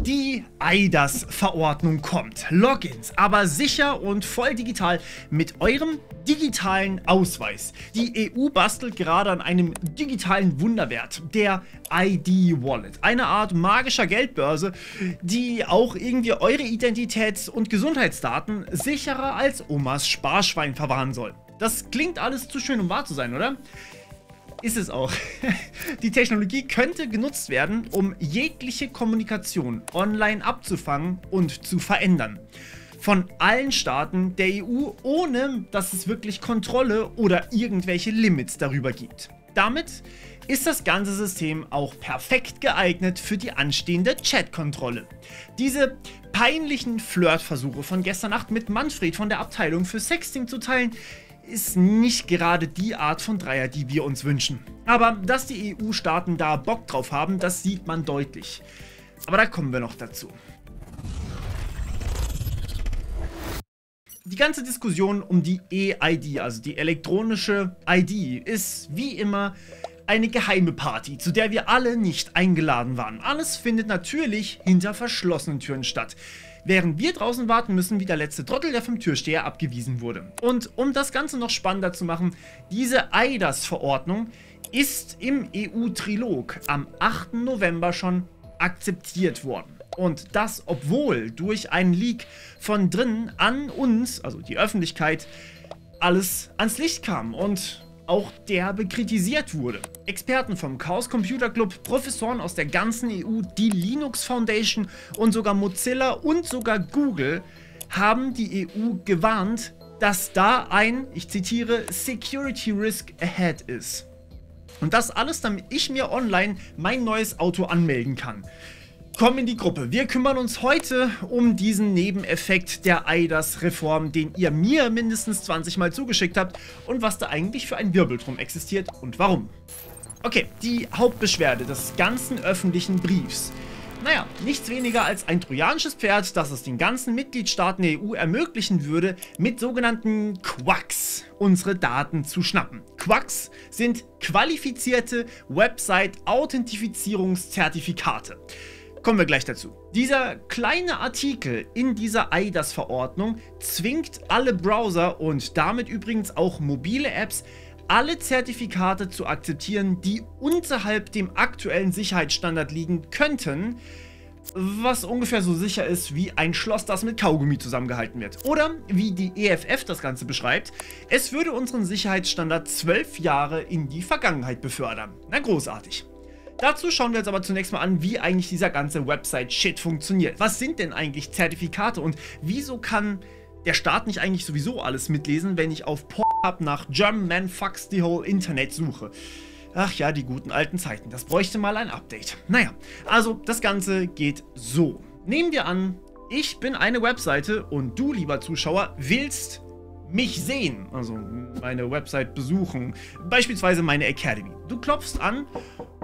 Die eIDAS-Verordnung kommt. Logins, aber sicher und voll digital mit eurem digitalen Ausweis. Die EU bastelt gerade an einem digitalen Wunderwert, der ID-Wallet. Eine Art magischer Geldbörse, die auch irgendwie eure Identitäts- und Gesundheitsdaten sicherer als Omas Sparschwein verwahren soll. Das klingt alles zu schön, um wahr zu sein, oder? Ist es auch. Die Technologie könnte genutzt werden, um jegliche Kommunikation online abzufangen und zu verändern. Von allen Staaten der EU, ohne dass es wirklich Kontrolle oder irgendwelche Limits darüber gibt. Damit ist das ganze System auch perfekt geeignet für die anstehende Chat-Kontrolle. Diese peinlichen Flirtversuche von gestern Nacht mit Manfred von der Abteilung für Sexting zu teilen, ist nicht gerade die Art von Dreier, die wir uns wünschen. Aber dass die EU-Staaten da Bock drauf haben, das sieht man deutlich. Aber da kommen wir noch dazu. Die ganze Diskussion um die eID, also die elektronische ID, ist wie immer eine geheime Party, zu der wir alle nicht eingeladen waren. Alles findet natürlich hinter verschlossenen Türen statt, während wir draußen warten müssen, wie der letzte Trottel, der vom Türsteher abgewiesen wurde. Und um das Ganze noch spannender zu machen, diese eIDAS-Verordnung ist im EU-Trilog am 8. November schon akzeptiert worden. Und das, obwohl durch einen Leak von drinnen an uns, also die Öffentlichkeit, alles ans Licht kam und auch derbe kritisiert wurde. Experten vom Chaos Computer Club, Professoren aus der ganzen EU, die Linux Foundation und sogar Mozilla und sogar Google haben die EU gewarnt, dass da ein, ich zitiere, Security Risk ahead ist. Und das alles, damit ich mir online mein neues Auto anmelden kann. Komm in die Gruppe. Wir kümmern uns heute um diesen Nebeneffekt der eIDAS-Reform, den ihr mir mindestens 20 Mal zugeschickt habt und was da eigentlich für ein Wirbel drum existiert und warum. Okay, die Hauptbeschwerde des ganzen öffentlichen Briefs. Naja, nichts weniger als ein trojanisches Pferd, das es den ganzen Mitgliedstaaten der EU ermöglichen würde, mit sogenannten Quacks unsere Daten zu schnappen. Quacks sind qualifizierte Website-Authentifizierungszertifikate. Kommen wir gleich dazu. Dieser kleine Artikel in dieser eIDAS-Verordnung zwingt alle Browser und damit übrigens auch mobile Apps, alle Zertifikate zu akzeptieren, die unterhalb dem aktuellen Sicherheitsstandard liegen könnten, was ungefähr so sicher ist wie ein Schloss, das mit Kaugummi zusammengehalten wird. Oder wie die EFF das Ganze beschreibt, es würde unseren Sicherheitsstandard 12 Jahre in die Vergangenheit befördern. Na, großartig. Dazu schauen wir uns aber zunächst mal an, wie eigentlich dieser ganze Website-Shit funktioniert. Was sind denn eigentlich Zertifikate und wieso kann der Staat nicht eigentlich sowieso alles mitlesen, wenn ich auf Pornhub nach German Man Fucks the Whole Internet suche? Ach ja, die guten alten Zeiten. Das bräuchte mal ein Update. Naja, also das Ganze geht so. Nehmen wir an, ich bin eine Webseite und du, lieber Zuschauer, willst mich sehen, also meine Website besuchen, beispielsweise meine Academy. Du klopfst an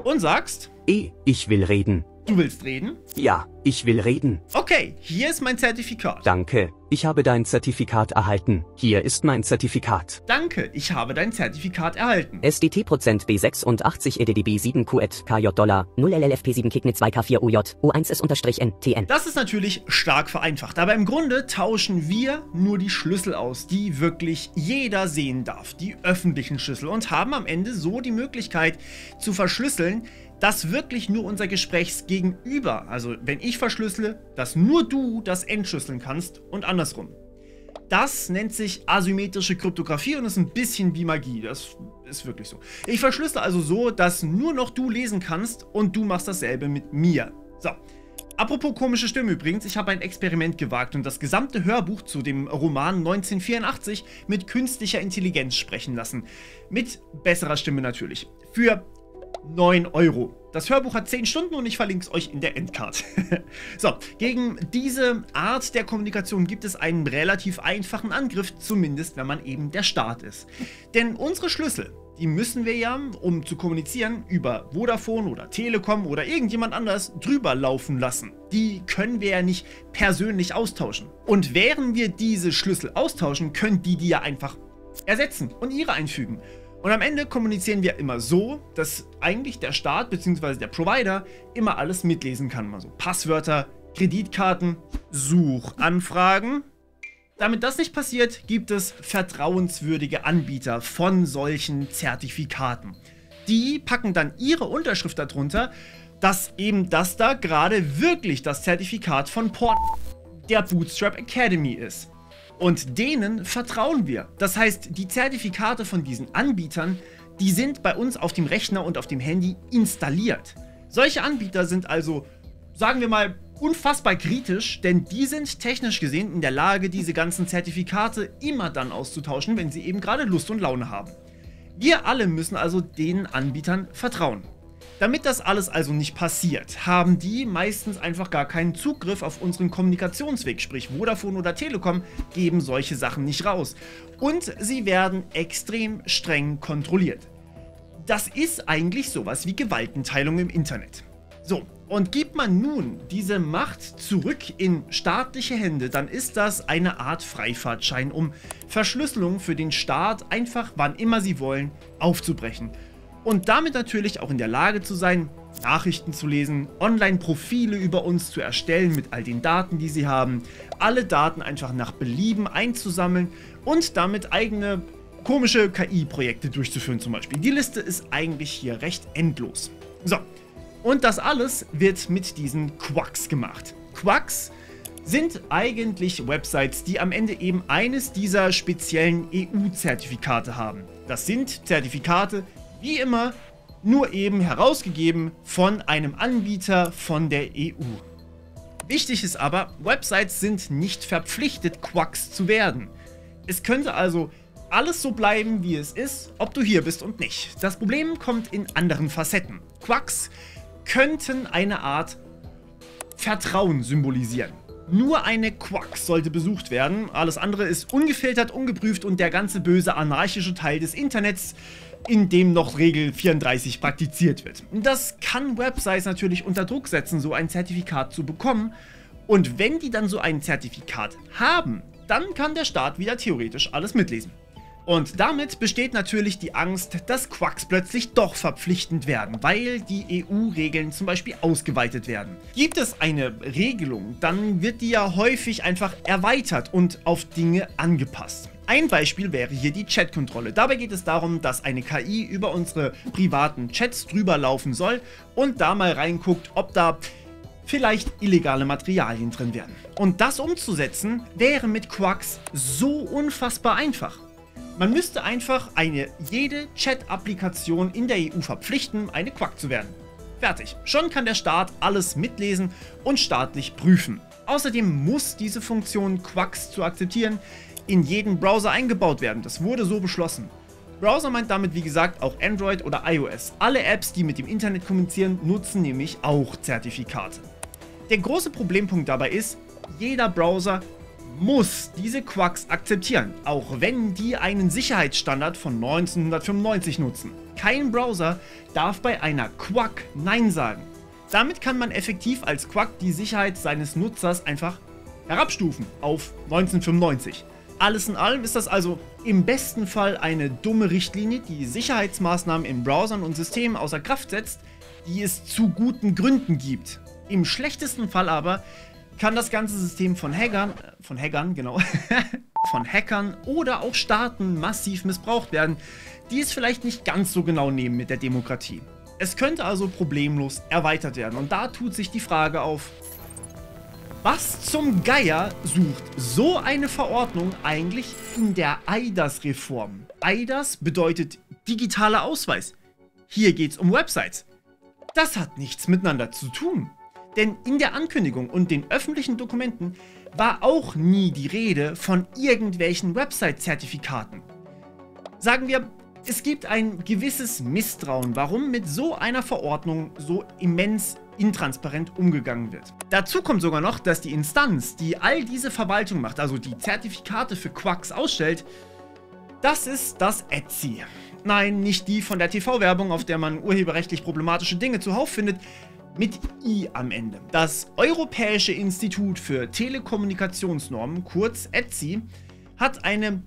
und sagst: Ich will reden. Du willst reden? Ja, ich will reden. Okay, hier ist mein Zertifikat. Danke, ich habe dein Zertifikat erhalten. Hier ist mein Zertifikat. Danke, ich habe dein Zertifikat erhalten. SDT% B86 EDDB 7 QET KJ $, 0 LLFP 7 Kicknit 2K4 UJ, U1S_N TN. Das ist natürlich stark vereinfacht, aber im Grunde tauschen wir nur die Schlüssel aus, die wirklich jeder sehen darf, die öffentlichen Schlüssel, und haben am Ende so die Möglichkeit zu verschlüsseln, dass wirklich nur unser Gesprächsgegenüber, also wenn ich verschlüssele, dass nur du das entschlüsseln kannst und andersrum. Das nennt sich asymmetrische Kryptographie und ist ein bisschen wie Magie, das ist wirklich so. Ich verschlüssele also so, dass nur noch du lesen kannst und du machst dasselbe mit mir. So. Apropos komische Stimme übrigens, ich habe ein Experiment gewagt und das gesamte Hörbuch zu dem Roman 1984 mit künstlicher Intelligenz sprechen lassen. Mit besserer Stimme natürlich. Für 9 €. Das Hörbuch hat 10 Stunden und ich verlinke es euch in der Endcard. So, gegen diese Art der Kommunikation gibt es einen relativ einfachen Angriff, zumindest wenn man eben der Staat ist. Denn unsere Schlüssel, die müssen wir ja, um zu kommunizieren, über Vodafone oder Telekom oder irgendjemand anders drüber laufen lassen. Die können wir ja nicht persönlich austauschen. Und während wir diese Schlüssel austauschen, können die ja einfach ersetzen und ihre einfügen. Und am Ende kommunizieren wir immer so, dass eigentlich der Staat bzw. der Provider immer alles mitlesen kann. Also Passwörter, Kreditkarten, Suchanfragen. Damit das nicht passiert, gibt es vertrauenswürdige Anbieter von solchen Zertifikaten. Die packen dann ihre Unterschrift darunter, dass eben das da gerade wirklich das Zertifikat von der Bootstrap Academy ist. Und denen vertrauen wir. Das heißt, die Zertifikate von diesen Anbietern, die sind bei uns auf dem Rechner und auf dem Handy installiert. Solche Anbieter sind also, sagen wir mal, unfassbar kritisch, denn die sind technisch gesehen in der Lage, diese ganzen Zertifikate immer dann auszutauschen, wenn sie eben gerade Lust und Laune haben. Wir alle müssen also den Anbietern vertrauen. Damit das alles also nicht passiert, haben die meistens einfach gar keinen Zugriff auf unseren Kommunikationsweg, sprich Vodafone oder Telekom geben solche Sachen nicht raus. Und sie werden extrem streng kontrolliert. Das ist eigentlich sowas wie Gewaltenteilung im Internet. So, und gibt man nun diese Macht zurück in staatliche Hände, dann ist das eine Art Freifahrtschein, um Verschlüsselung für den Staat einfach, wann immer sie wollen, aufzubrechen. Und damit natürlich auch in der Lage zu sein, Nachrichten zu lesen, Online-Profile über uns zu erstellen mit all den Daten, die sie haben, alle Daten einfach nach Belieben einzusammeln und damit eigene komische KI-Projekte durchzuführen zum Beispiel. Die Liste ist eigentlich hier recht endlos. So, und das alles wird mit diesen Quacks gemacht. Quacks sind eigentlich Websites, die am Ende eben eines dieser speziellen EU-Zertifikate haben. Das sind Zertifikate, wie immer, nur eben herausgegeben von einem Anbieter von der EU. Wichtig ist aber, Websites sind nicht verpflichtet, Quacks zu werden. Es könnte also alles so bleiben, wie es ist, ob du hier bist und nicht. Das Problem kommt in anderen Facetten. Quacks könnten eine Art Vertrauen symbolisieren. Nur eine Quack sollte besucht werden, alles andere ist ungefiltert, ungeprüft und der ganze böse anarchische Teil des Internets, in dem noch Regel 34 praktiziert wird. Das kann Websites natürlich unter Druck setzen, so ein Zertifikat zu bekommen. Und wenn die dann so ein Zertifikat haben, dann kann der Staat wieder theoretisch alles mitlesen. Und damit besteht natürlich die Angst, dass Quacks plötzlich doch verpflichtend werden, weil die EU-Regeln zum Beispiel ausgeweitet werden. Gibt es eine Regelung, dann wird die ja häufig einfach erweitert und auf Dinge angepasst. Ein Beispiel wäre hier die Chatkontrolle. Dabei geht es darum, dass eine KI über unsere privaten Chats drüber laufen soll und da mal reinguckt, ob da vielleicht illegale Materialien drin wären. Und das umzusetzen wäre mit Quacks so unfassbar einfach. Man müsste einfach jede Chat-Applikation in der EU verpflichten, eine Quack zu werden. Fertig. Schon kann der Staat alles mitlesen und staatlich prüfen. Außerdem muss diese Funktion, Quacks zu akzeptieren, in jeden Browser eingebaut werden. Das wurde so beschlossen. Browser meint damit wie gesagt auch Android oder iOS. Alle Apps, die mit dem Internet kommunizieren, nutzen nämlich auch Zertifikate. Der große Problempunkt dabei ist, jeder Browser muss diese Quacks akzeptieren, auch wenn die einen Sicherheitsstandard von 1995 nutzen. Kein Browser darf bei einer Quack Nein sagen. Damit kann man effektiv als Quack die Sicherheit seines Nutzers einfach herabstufen auf 1995. Alles in allem ist das also im besten Fall eine dumme Richtlinie, die Sicherheitsmaßnahmen in Browsern und Systemen außer Kraft setzt, die es zu guten Gründen gibt. Im schlechtesten Fall aber kann das ganze System von Hackern oder auch Staaten massiv missbraucht werden, die es vielleicht nicht ganz so genau nehmen mit der Demokratie. Es könnte also problemlos erweitert werden und da tut sich die Frage auf, was zum Geier sucht so eine Verordnung eigentlich in der eIDAS-Reform? eIDAS bedeutet digitaler Ausweis. Hier geht es um Websites. Das hat nichts miteinander zu tun. Denn in der Ankündigung und den öffentlichen Dokumenten war auch nie die Rede von irgendwelchen Website-Zertifikaten. Sagen wir, es gibt ein gewisses Misstrauen, warum mit so einer Verordnung so immens intransparent umgegangen wird. Dazu kommt sogar noch, dass die Instanz, die all diese Verwaltung macht, also die Zertifikate für Quacks ausstellt, das ist das Etsy. Nein, nicht die von der TV-Werbung, auf der man urheberrechtlich problematische Dinge zuhauf findet, mit I am Ende. Das Europäische Institut für Telekommunikationsnormen, kurz Etsy, hat eine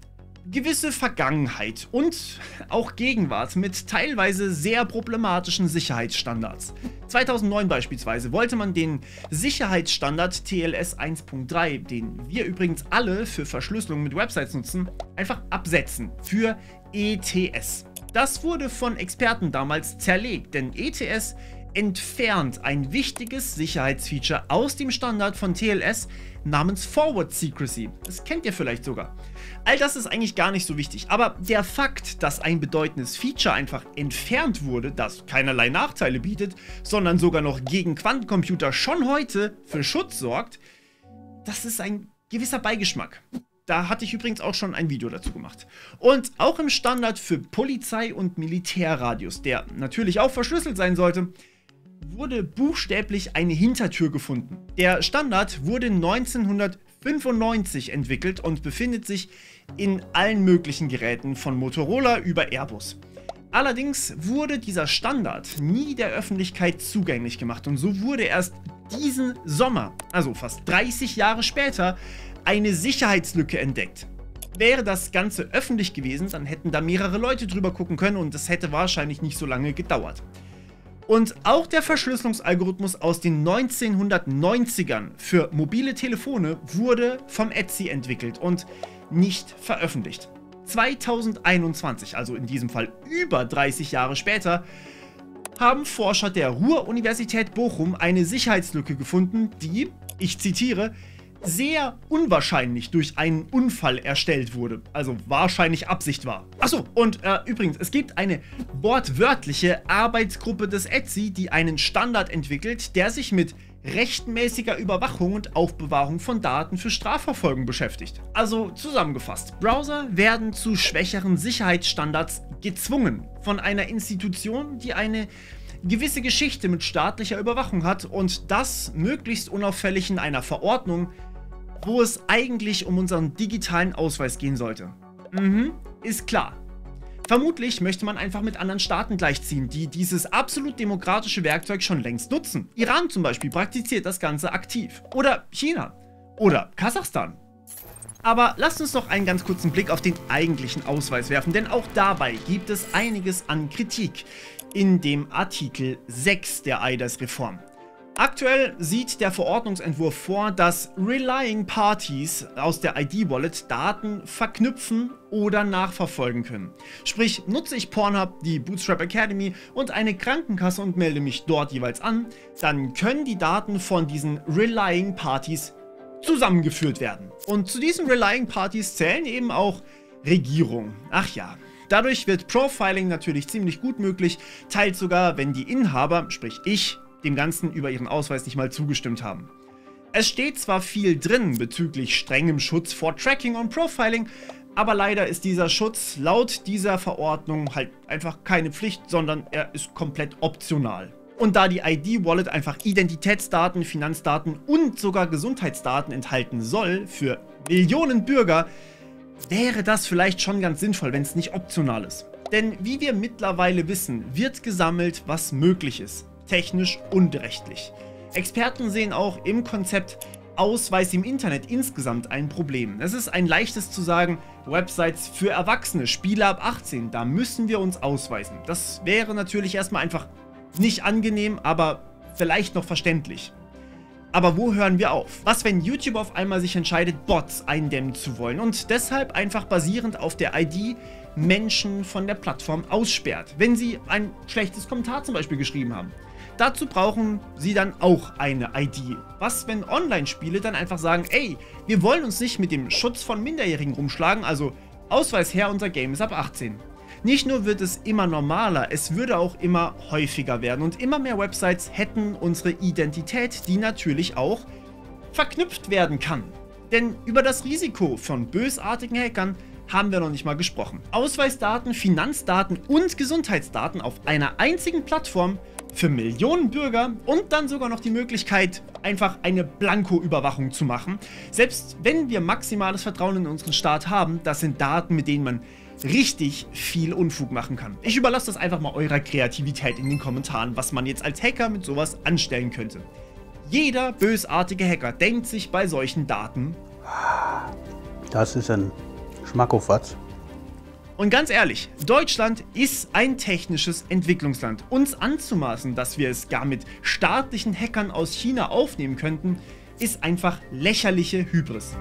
gewisse Vergangenheit und auch Gegenwart mit teilweise sehr problematischen Sicherheitsstandards. 2009 beispielsweise wollte man den Sicherheitsstandard TLS 1.3, den wir übrigens alle für Verschlüsselung mit Websites nutzen, einfach absetzen für ETS. Das wurde von Experten damals zerlegt, denn ETS entfernt ein wichtiges Sicherheitsfeature aus dem Standard von TLS namens Forward Secrecy. Das kennt ihr vielleicht sogar. All das ist eigentlich gar nicht so wichtig, aber der Fakt, dass ein bedeutendes Feature einfach entfernt wurde, das keinerlei Nachteile bietet, sondern sogar noch gegen Quantencomputer schon heute für Schutz sorgt, das ist ein gewisser Beigeschmack. Da hatte ich übrigens auch schon ein Video dazu gemacht. Und auch im Standard für Polizei- und Militärradios, der natürlich auch verschlüsselt sein sollte, wurde buchstäblich eine Hintertür gefunden. Der Standard wurde 1995 entwickelt und befindet sich in allen möglichen Geräten von Motorola über Airbus. Allerdings wurde dieser Standard nie der Öffentlichkeit zugänglich gemacht und so wurde erst diesen Sommer, also fast 30 Jahre später, eine Sicherheitslücke entdeckt. Wäre das Ganze öffentlich gewesen, dann hätten da mehrere Leute drüber gucken können und es hätte wahrscheinlich nicht so lange gedauert. Und auch der Verschlüsselungsalgorithmus aus den 1990ern für mobile Telefone wurde vom ETSI entwickelt und nicht veröffentlicht. 2021, also in diesem Fall über 30 Jahre später, haben Forscher der Ruhr-Universität Bochum eine Sicherheitslücke gefunden, die, ich zitiere, sehr unwahrscheinlich durch einen Unfall erstellt wurde, also wahrscheinlich Absicht war. Achso, und übrigens, es gibt eine wortwörtliche Arbeitsgruppe des ETSI, die einen Standard entwickelt, der sich mit rechtmäßiger Überwachung und Aufbewahrung von Daten für Strafverfolgung beschäftigt. Also zusammengefasst, Browser werden zu schwächeren Sicherheitsstandards gezwungen von einer Institution, die eine gewisse Geschichte mit staatlicher Überwachung hat und das möglichst unauffällig in einer Verordnung, wo es eigentlich um unseren digitalen Ausweis gehen sollte. Ist klar. Vermutlich möchte man einfach mit anderen Staaten gleichziehen, die dieses absolut demokratische Werkzeug schon längst nutzen. Iran zum Beispiel praktiziert das Ganze aktiv. Oder China. Oder Kasachstan. Aber lasst uns noch einen ganz kurzen Blick auf den eigentlichen Ausweis werfen, denn auch dabei gibt es einiges an Kritik in dem Artikel 6 der eIDAS-Reform. Aktuell sieht der Verordnungsentwurf vor, dass Relying Parties aus der ID-Wallet Daten verknüpfen oder nachverfolgen können. Sprich, nutze ich Pornhub, die Bootstrap Academy und eine Krankenkasse und melde mich dort jeweils an, dann können die Daten von diesen Relying Parties zusammengeführt werden. Und zu diesen Relying Parties zählen eben auch Regierungen. Ach ja. Dadurch wird Profiling natürlich ziemlich gut möglich, teils sogar, wenn die Inhaber, sprich ich, dem Ganzen über ihren Ausweis nicht mal zugestimmt haben. Es steht zwar viel drin bezüglich strengem Schutz vor Tracking und Profiling, aber leider ist dieser Schutz laut dieser Verordnung halt einfach keine Pflicht, sondern er ist komplett optional. Und da die ID-Wallet einfach Identitätsdaten, Finanzdaten und sogar Gesundheitsdaten enthalten soll für Millionen Bürger, wäre das vielleicht schon ganz sinnvoll, wenn es nicht optional ist. Denn wie wir mittlerweile wissen, wird gesammelt, was möglich ist. Technisch und rechtlich. Experten sehen auch im Konzept Ausweis im Internet insgesamt ein Problem. Es ist ein leichtes zu sagen, Websites für Erwachsene, Spiele ab 18, da müssen wir uns ausweisen. Das wäre natürlich erstmal einfach nicht angenehm, aber vielleicht noch verständlich. Aber wo hören wir auf? Was, wenn YouTube auf einmal sich entscheidet, Bots eindämmen zu wollen und deshalb einfach basierend auf der ID Menschen von der Plattform aussperrt, wenn sie ein schlechtes Kommentar zum Beispiel geschrieben haben? Dazu brauchen sie dann auch eine ID. Was, wenn Online-Spiele dann einfach sagen, ey, wir wollen uns nicht mit dem Schutz von Minderjährigen rumschlagen, also Ausweis her, unser Game ist ab 18. Nicht nur wird es immer normaler, es würde auch immer häufiger werden und immer mehr Websites hätten unsere Identität, die natürlich auch verknüpft werden kann. Denn über das Risiko von bösartigen Hackern haben wir noch nicht mal gesprochen. Ausweisdaten, Finanzdaten und Gesundheitsdaten auf einer einzigen Plattform für Millionen Bürger und dann sogar noch die Möglichkeit, einfach eine Blanko-Überwachung zu machen. Selbst wenn wir maximales Vertrauen in unseren Staat haben, das sind Daten, mit denen man richtig viel Unfug machen kann. Ich überlasse das einfach mal eurer Kreativität in den Kommentaren, was man jetzt als Hacker mit sowas anstellen könnte. Jeder bösartige Hacker denkt sich bei solchen Daten: Das ist ein Schmackofatz. Und ganz ehrlich, Deutschland ist ein technisches Entwicklungsland. Uns anzumaßen, dass wir es gar mit staatlichen Hackern aus China aufnehmen könnten, ist einfach lächerliche Hybris.